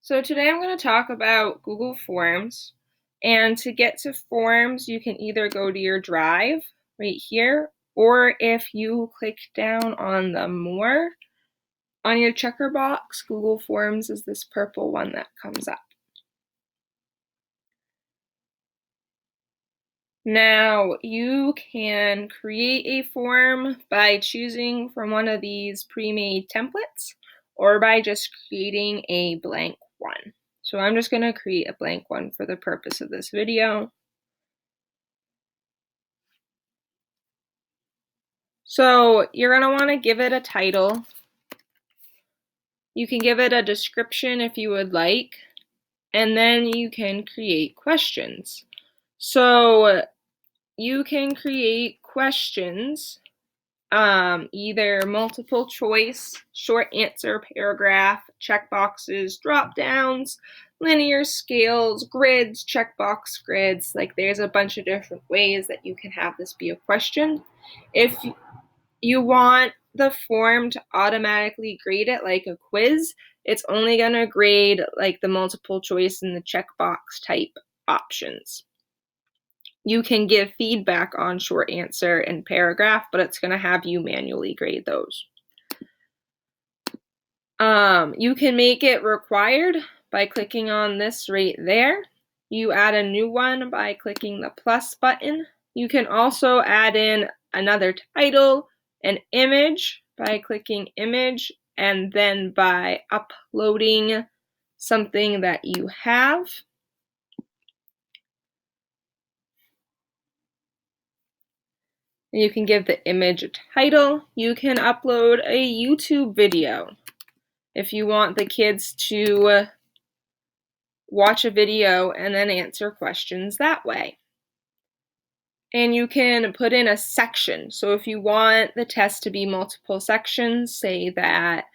So today I'm going to talk about Google Forms. And to get to Forms, you can either go to your Drive right here, or if you click down on the More on your checker box, Google Forms is this purple one that comes up. Now, you can create a form by choosing from one of these pre-made templates or by just creating a blank one. So I'm just going to create a blank one for the purpose of this video. So you're going to want to give it a title. You can give it a description if you would like, and then you can create questions. So you can create questions, either multiple choice, short answer, paragraph, checkboxes, drop downs, linear scales, grids, checkbox grids. Like there's a bunch of different ways that you can have this be a question. If you want the form to automatically grade it like a quiz, it's only going to grade like the multiple choice and the checkbox type options. You can give feedback on short answer and paragraph, but it's going to have you manually grade those. You can make it required by clicking on this right there. You add a new one by clicking the plus button. You can also add in another title, an image by clicking image, and then by uploading something that you have. You can give the image a title. You can upload a YouTube video if you want the kids to watch a video and then answer questions that way. And you can put in a section. So if you want the test to be multiple sections, say that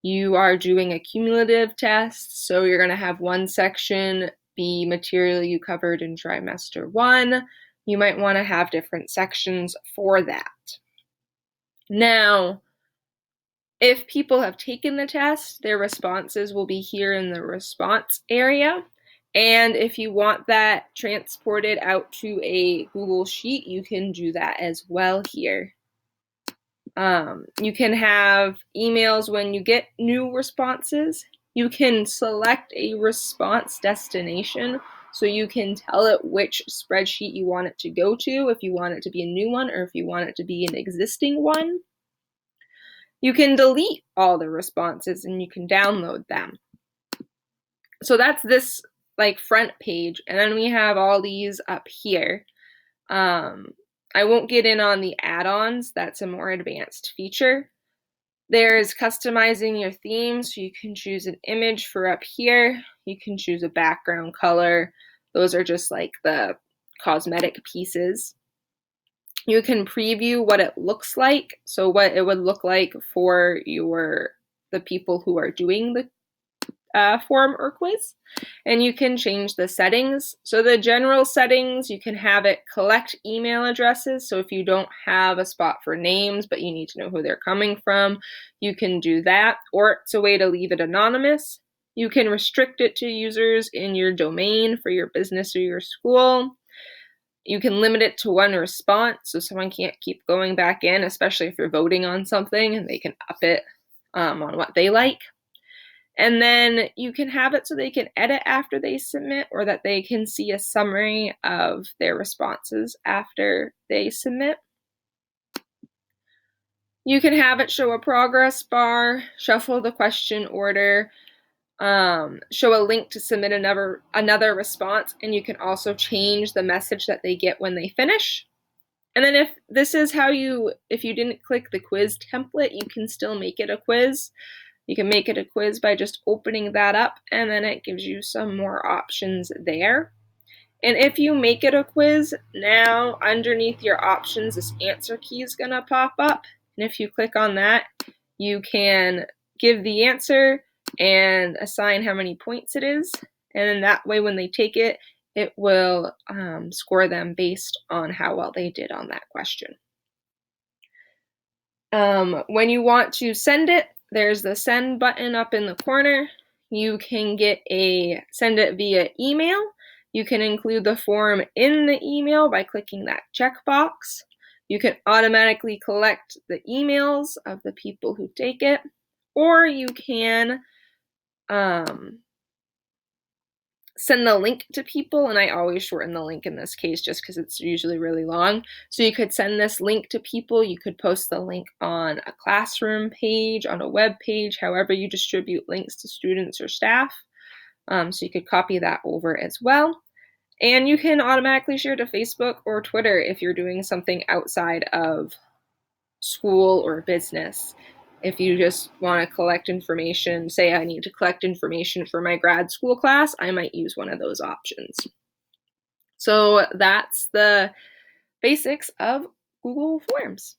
you are doing a cumulative test, so you're going to have one section be material you covered in trimester 1. You might want to have different sections for that. Now, if people have taken the test, their responses will be here in the response area. And if you want that transported out to a Google Sheet, you can do that as well here. You can have emails when you get new responses. You can select a response destination, so you can tell it which spreadsheet you want it to go to, if you want it to be a new one or if you want it to be an existing one. You can delete all the responses and you can download them. So that's this like front page, and then we have all these up here. I won't get in on the add-ons, that's a more advanced feature. There's customizing your theme, so you can choose an image for up here. You can choose a background color. Those are just like the cosmetic pieces. You can preview what it looks like, so what it would look like for the people who are doing the form or quiz, and you can change the settings. So the general settings, you can have it collect email addresses. So if you don't have a spot for names, but you need to know who they're coming from, you can do that, or it's a way to leave it anonymous. You can restrict it to users in your domain for your business or your school. You can limit it to one response, so someone can't keep going back in, especially if you're voting on something, and they can up it on what they like. And then you can have it so they can edit after they submit, or that they can see a summary of their responses after they submit. You can have it show a progress bar, shuffle the question order, show a link to submit another response, and you can also change the message that they get when they finish. And then if you didn't click the quiz template, you can still make it a quiz. You can make it a quiz by just opening that up, and then it gives you some more options there. And if you make it a quiz, now underneath your options, this answer key is going to pop up. And if you click on that, you can give the answer and assign how many points it is. And then that way, when they take it, it will score them based on how well they did on that question. When you want to send it, there's the send button up in the corner. you can send it via email. You can include the form in the email by clicking that checkbox. You can automatically collect the emails of the people who take it, or you can send the link to people, and I always shorten the link in this case just because it's usually really long. So you could send this link to people. You could post the link on a classroom page, on a web page, however you distribute links to students or staff. So you could copy that over as well. And you can automatically share to Facebook or Twitter if you're doing something outside of school or business. If you just want to collect information, say I need to collect information for my grad school class, I might use one of those options. So that's the basics of Google Forms.